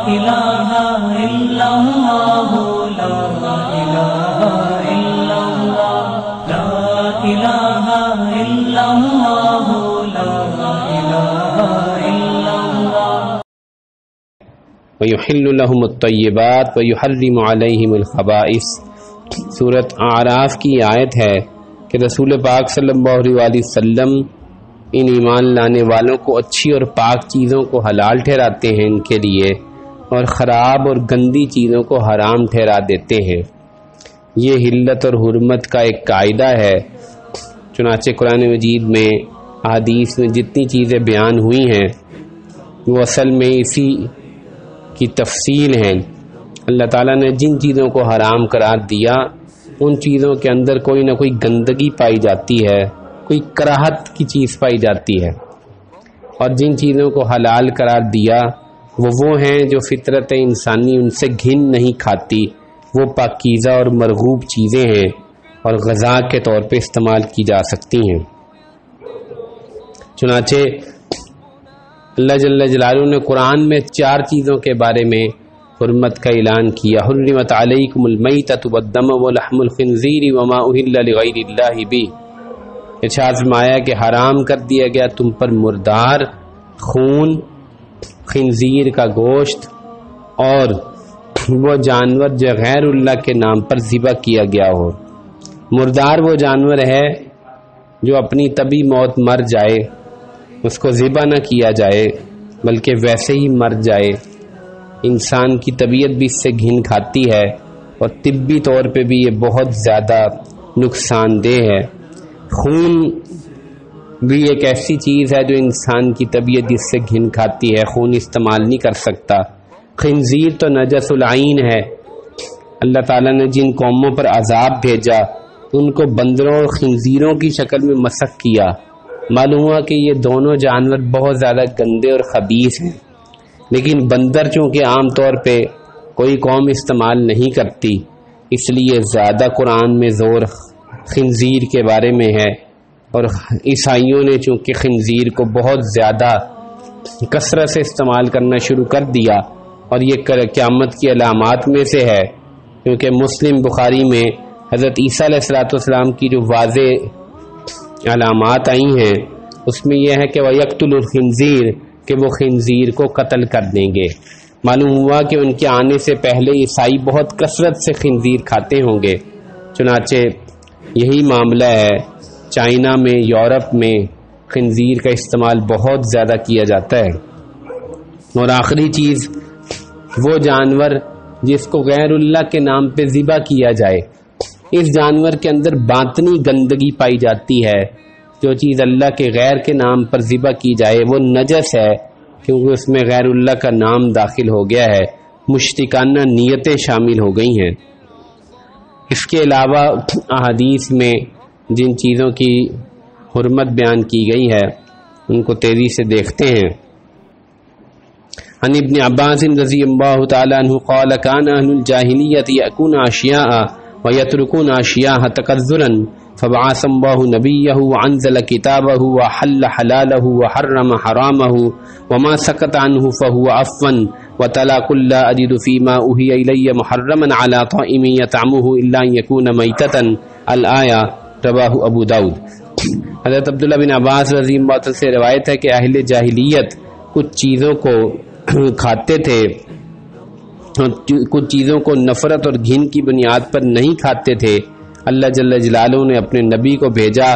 الہ الا اللہ لا الہ الا اللہ لا الہ الا اللہ لا الہ الا اللہ وَيُحِلُّ لَهُمُ الطَّيِّبَاتِ وَيُحَرِّمُ عَلَيْهِمُ الْخَبَائِثَ۔ سورۃ اعراف کی آیت ہے کہ رسول پاک صلی اللہ علیہ وسلم ان ایمان لانے والوں کو اچھی اور پاک چیزوں کو حلال ٹھہراتے ہیں ان کے لیے، اور خراب اور گندی چیزوں کو حرام ٹھہرا دیتے ہیں۔ یہ حلت اور حرمت کا ایک قاعدہ ہے۔ چنانچہ قرآن مجید میں احادیث میں جتنی چیزیں بیان ہوئی ہیں وہ اصل میں اسی کی تفصیل ہیں۔ اللہ تعالیٰ نے جن چیزوں کو حرام قرار دیا ان چیزوں کے اندر کوئی نہ کوئی گندگی پائی جاتی ہے، کوئی کراہت کی چیز پائی جاتی ہے، اور جن چیزوں کو حلال قرار دیا وہ ہیں جو فطرت انسانی ان سے گھن نہیں کھاتی، وہ پاکیزہ اور مرغوب چیزیں ہیں اور غذا کے طور پہ استعمال کی جا سکتی ہیں۔ چنانچہ اللہ جل جلالہ نے قرآن میں 4 چیزوں کے بارے میں حرمت کا اعلان کیا۔ حرمت علیکم المیتۃ والدم ولحم الخنزیر وما اہل لغیر اللہ بہ۔ ارشاد فرمایا کہ حرام کر دیا گیا تم پر مردار، خون، خنزیر کا گوشت اور وہ جانور جو غیر اللہ کے نام پر ذبح کیا گیا ہو۔ مردار وہ جانور ہے جو اپنی طبی موت مر جائے، اس کو ذبح نہ کیا جائے بلکہ ویسے ہی مر جائے۔ انسان کی طبیعت بھی اس سے گھن کھاتی ہے اور طبی طور پہ بھی یہ بہت زیادہ نقصان دہ ہے۔ خون بھی ایک ایسی چیز ہے جو انسان کی طبیعت اس سے گھن کھاتی ہے، خون استعمال نہیں کر سکتا۔ خنزیر تو نجس العین ہے۔ اللہ تعالیٰ نے جن قوموں پر عذاب بھیجا ان کو بندروں اور خنزیروں کی شکل میں مسخ کیا۔ معلوم ہوا کہ یہ دونوں جانور بہت زیادہ گندے اور خبیث ہیں، لیکن بندر چونکہ عام طور پہ کوئی قوم استعمال نہیں کرتی، اس لیے زیادہ قرآن میں زور خنزیر کے بارے میں ہے، اور عیسائیوں نے چونکہ خنزیر کو بہت زیادہ کثرت سے استعمال کرنا شروع کر دیا، اور یہ قیامت کی علامات میں سے ہے، کیونکہ مسلم بخاری میں حضرت عیسیٰ علیہ السلام کی جو واضح علامات آئی ہیں اس میں یہ ہے کہ وَيَقْتُلُ الْخِنْزِيرَ، کہ وہ خنزیر کو قتل کر دیں گے۔ معلوم ہوا کہ ان کے آنے سے پہلے عیسائی بہت کثرت سے خنزیر کھاتے ہوں گے۔ چنانچہ یہی معاملہ ہے چائنا میں، یورپ میں خنزیر کا استعمال بہت زیادہ کیا جاتا ہے۔ اور آخری چیز وہ جانور جس کو غیر اللہ کے نام پہ ذبح کیا جائے، اس جانور کے اندر باطنی گندگی پائی جاتی ہے۔ جو چیز اللہ کے غیر کے نام پر ذبح کی جائے وہ نجس ہے، کیونکہ اس میں غیر اللہ کا نام داخل ہو گیا ہے، مشرکانہ نیتیں شامل ہو گئی ہیں۔ اس کے علاوہ احادیث میں جن چیزوں کی حرمت بیان کی گئی ہے ان کو تیزی سے دیکھتے ہیں۔ عن ابن عباس رضی اللہ تعالی عنہ قال كان اهل الجاهلیۃ یأکلون اشیاء ويتركون اشیاء تکذرا فبعث الله نبيه وانزل كتابه وحل حلاله وحرم حرامه وما سكت عنه فهو عفوا وتلا قل لا اجد فيما اوحي الي محرما على طائم يطعمه الا ان يكون ميتة الآية رواه ابو داود۔ حضرت عبداللہ بن عباس رضی اللہ عنہ سے روایت ہے کہ اہل جاہلیت کچھ چیزوں کو کھاتے تھے، کچھ چیزوں کو نفرت اور گھن کی بنیاد پر نہیں کھاتے تھے۔ اللہ جل جلالہ نے اپنے نبی کو بھیجا،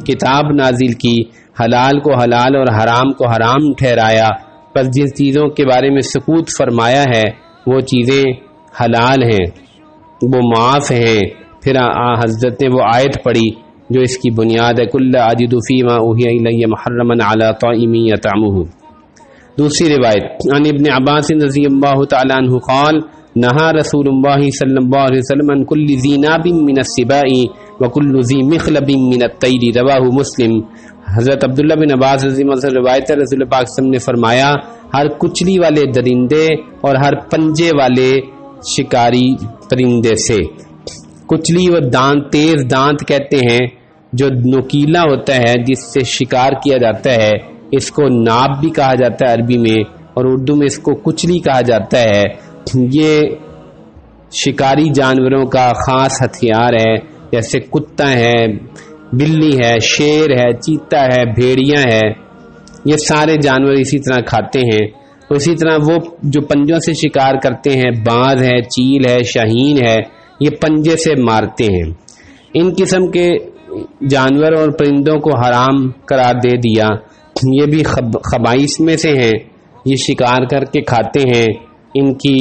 کتاب نازل کی، حلال کو حلال اور حرام کو حرام ٹھہرایا، پر جن چیزوں کے بارے میں سکوت فرمایا ہے وہ چیزیں حلال ہیں، وہ معاف ہیں۔ پھر حضرت نے وہ آیت پڑھی جو اس کی بنیاد ہے، کل اجد فیما اوحی الی محرما علی طائم یطعمہ۔ دوسری روایت عن ابن عباس رضی اللہ تعالی عنہ قال نہا رسول اللہ صلی اللہ علیہ وسلم عن کل ذی ناب من السباء وکل ذی مخلب من الطیر، رواہ مسلم۔ حضرت عبداللہ بن عباس رضی اللہ عنہ روایت ہے، رسول پاک صلی اللہ علیہ وسلم نے فرمایا ہر کچلی والے درندے اور ہر پنجے والے شکاری پرندے سے۔ کچلی و دانت، تیز دانت کہتے ہیں جو نوکیلا ہوتا ہے جس سے شکار کیا جاتا ہے، اس کو ناب بھی کہا جاتا ہے عربی میں، اور اردو میں اس کو کچلی کہا جاتا ہے، یہ شکاری جانوروں کا خاص ہتھیار ہے، جیسے کتا ہے، بلی ہے، شیر ہے، چیتا ہے، بھیڑیاں ہے، یہ سارے جانور اسی طرح کھاتے ہیں۔ اسی طرح وہ جو پنجوں سے شکار کرتے ہیں، باز ہے، چیل ہے، شاہین ہے، یہ پنجے سے مارتے ہیں۔ ان قسم کے جانور اور پرندوں کو حرام قرار دے دیا، یہ بھی خبائث میں سے ہیں، یہ شکار کر کے کھاتے ہیں، ان کی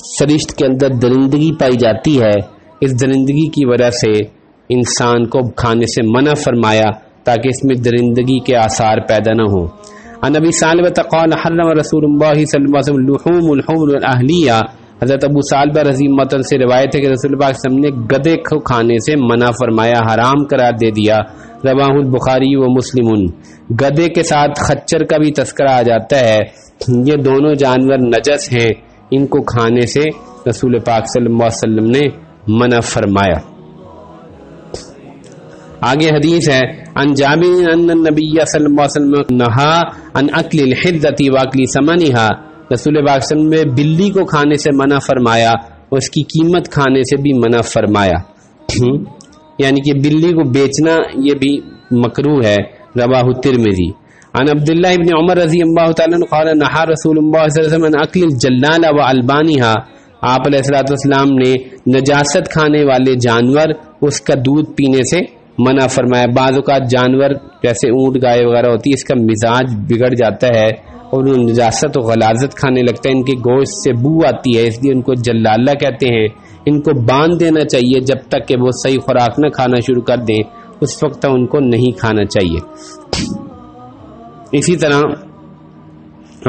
سرشت کے اندر درندگی پائی جاتی ہے، اس درندگی کی وجہ سے انسان کو کھانے سے منع فرمایا تاکہ اس میں درندگی کے آثار پیدا نہ ہوں۔ عن ابی ثعلبہ قال حرم رسول اللہ صلی اللہ علیہ وسلم لحوم الحمر الاہلیہ، حضرت ابو ثعلبہ رضی اللہ عنہ سے روایت ہے کہ رسول اللہ صلی اللہ علیہ وسلم نے گدے کو کھانے سے منع فرمایا، حرام قرار دے دیا، رواہ البخاری و مسلم۔ گدے کے ساتھ خچر کا بھی تذکرہ آ جاتا ہے، یہ دونوں جانور نجس ہیں، ان کو کھانے سے رسول پاک صلی اللہ علیہ وسلم نے منع فرمایا۔ آگے حدیث ہے، عن جابر ان النبی صلی اللہ علیہ وسلم نہا عن اکل الحدۃ واکل ثمنھا، رسول پاک صلی اللہ علیہ وسلم نے بلی کو کھانے سے منع فرمایا اور اس کی قیمت کھانے سے بھی منع فرمایا، یعنی کہ بلی کو بیچنا یہ بھی مکروہ ہے، رواہ الترمذی۔ عن عبداللہ ابن عمر رضی اللہ تعالی عنہ قال نہا رسول اللہ صلی اللہ علیہ وسلم عن اکل الجلال والبانھا، آپ علیہ الصلوۃ والسلام نے نجاست کھانے والے جانور اس کا دودھ پینے سے منع فرمایا۔ بعض اوقات جانور جیسے اونٹ گائے وغیرہ ہوتی ہے، اس کا مزاج بگڑ جاتا ہے اور وہ نجاست و غلاظت کھانے لگتا ہے، ان کے گوشت سے بو آتی ہے، اس لیے ان کو جلالہ کہتے ہیں۔ ان کو باندھ دینا چاہیے جب تک کہ وہ صحیح خوراک نہ کھانا شروع کر دیں، اس وقت تک ان کو نہیں کھانا چاہیے۔ اسی طرح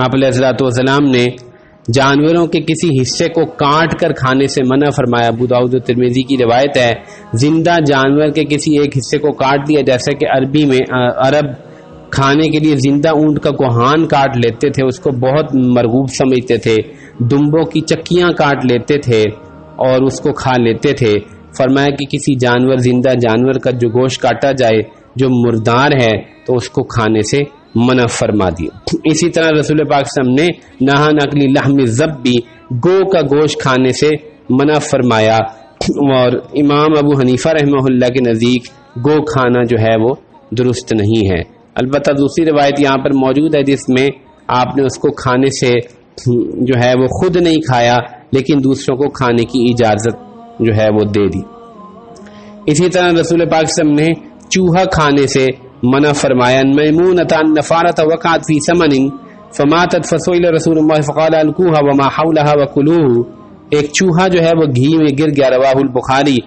آپ علیہ الصلوۃ والسلام نے جانوروں کے کسی حصے کو کاٹ کر کھانے سے منع فرمایا، ابو داؤد و ترمذی کی روایت ہے، زندہ جانور کے کسی ایک حصے کو کاٹ دیا، جیسے کہ عربی میں عرب کھانے کے لیے زندہ اونٹ کا کوہان کاٹ لیتے تھے، اس کو بہت مرغوب سمجھتے تھے، دمبوں کی چکیاں کاٹ لیتے تھے اور اس کو کھا لیتے تھے۔ فرمایا کہ کسی جانور زندہ جانور کا جو گوشت کاٹا جائے جو مردار ہے تو اس کو کھانے سے منع فرما دیا۔ اسی طرح رسول پاک صلی اللہ علیہ وسلم نے نہا نقلی لحم الذب، گو کا گوشت کھانے سے منع فرمایا، اور امام ابو حنیفہ رحمہ اللہ کے نزدیک گو کھانا جو ہے وہ درست نہیں ہے۔ البتہ دوسری روایت یہاں پر موجود ہے جس میں آپ نے اس کو کھانے سے جو ہے وہ خود نہیں کھایا لیکن دوسروں کو کھانے کی اجازت جو ہے وہ دے دی۔ اسی طرح رسول پاک صلی اللہ علیہ وسلم نے چوہا کھانے سے منع فرمایا۔ میمونۃ النفارۃ وقعت فی سمن فماتت فسئل رسول اللہ فقال القوها وما حولها وكلوه، ایک چوہا جو ہے وہ گھی میں گر گیا، رواہ البخاری۔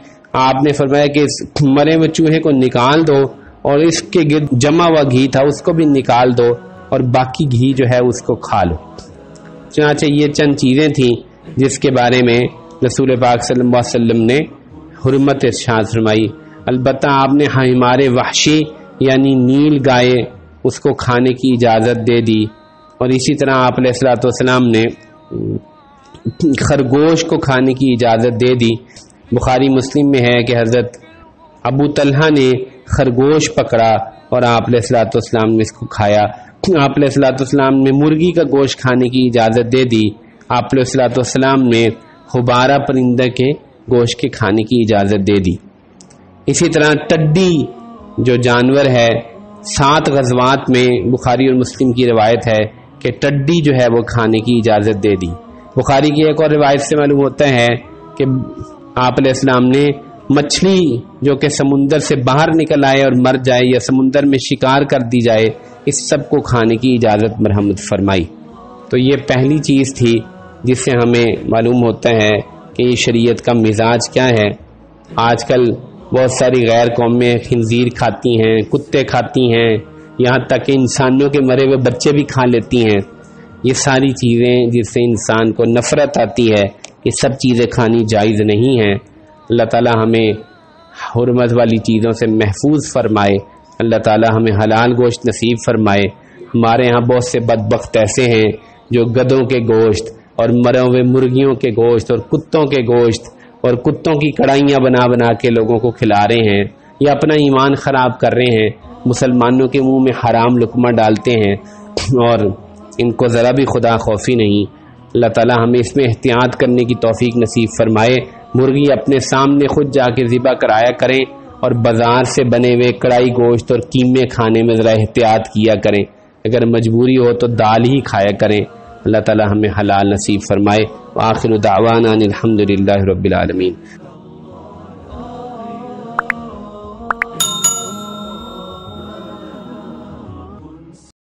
آپ نے فرمایا کہ اس مرے ہوئے چوہے کو نکال دو اور اس کے گرد جمع ہوا گھی تھا اس کو بھی نکال دو اور باقی گھی جو ہے اس کو کھا لو۔ چنانچہ یہ چند چیزیں تھیں جس کے بارے میں رسول پاک صلی اللہ علیہ وسلم نے حرمت ارشاد فرمائی۔ البتہ آپ نے حمار وحشی یعنی نیل گائے اس کو کھانے کی اجازت دے دی، اور اسی طرح آپ علیہ الصلوۃ والسلام نے خرگوش کو کھانے کی اجازت دے دی۔ بخاری مسلم میں ہے کہ حضرت ابو طلحہ نے خرگوش پکڑا اور آپ علیہ الصلوۃ والسلام نے اس کو کھایا۔ آپ علیہ الصلوۃ والسلام نے مرغی کا گوشت کھانے کی اجازت دے دی۔ آپ علیہ الصلوۃ والسلام نے خبارہ پرندہ کے گوشت کے کھانے کی اجازت دے دی۔ اسی طرح ٹڈی جو جانور ہے، 7 غزوات میں بخاری اور مسلم کی روایت ہے کہ ٹڈی جو ہے وہ کھانے کی اجازت دے دی۔ بخاری کی ایک اور روایت سے معلوم ہوتا ہے کہ آپ علیہ السلام نے مچھلی جو کہ سمندر سے باہر نکل آئے اور مر جائے یا سمندر میں شکار کر دی جائے، اس سب کو کھانے کی اجازت مرحمت فرمائی۔ تو یہ پہلی چیز تھی جس سے ہمیں معلوم ہوتا ہے کہ یہ شریعت کا مزاج کیا ہے۔ آج کل بہت ساری غیر قومیں خنزیر کھاتی ہیں، کتے کھاتی ہیں، یہاں تک کہ انسانوں کے مرے ہوئے بچے بھی کھا لیتی ہیں۔ یہ ساری چیزیں جس سے انسان کو نفرت آتی ہے، یہ سب چیزیں کھانی جائز نہیں ہیں۔ اللہ تعالی ہمیں حرمت والی چیزوں سے محفوظ فرمائے، اللہ تعالی ہمیں حلال گوشت نصیب فرمائے۔ ہمارے ہاں بہت سے بدبخت ایسے ہیں جو گدوں کے گوشت اور مرے ہوئے مرغیوں کے گوشت اور کتوں کے گوشت اور کتوں کی کڑھائیاں بنا بنا کے لوگوں کو کھلا رہے ہیں، یا اپنا ایمان خراب کر رہے ہیں، مسلمانوں کے منہ میں حرام لقمہ ڈالتے ہیں اور ان کو ذرا بھی خدا خوفی نہیں۔ اللہ تعالی ہمیں اس میں احتیاط کرنے کی توفیق نصیب فرمائے۔ مرغی اپنے سامنے خود جا کے ذبح کرایا کریں، اور بازار سے بنے ہوئے کڑائی گوشت اور قیمے کھانے میں ذرا احتیاط کیا کریں، اگر مجبوری ہو تو دال ہی کھایا کریں۔ اللہ تعالی ہمیں حلال نصیب فرمائے۔ وآخر دعوانا ان الحمد للہ رب العالمین۔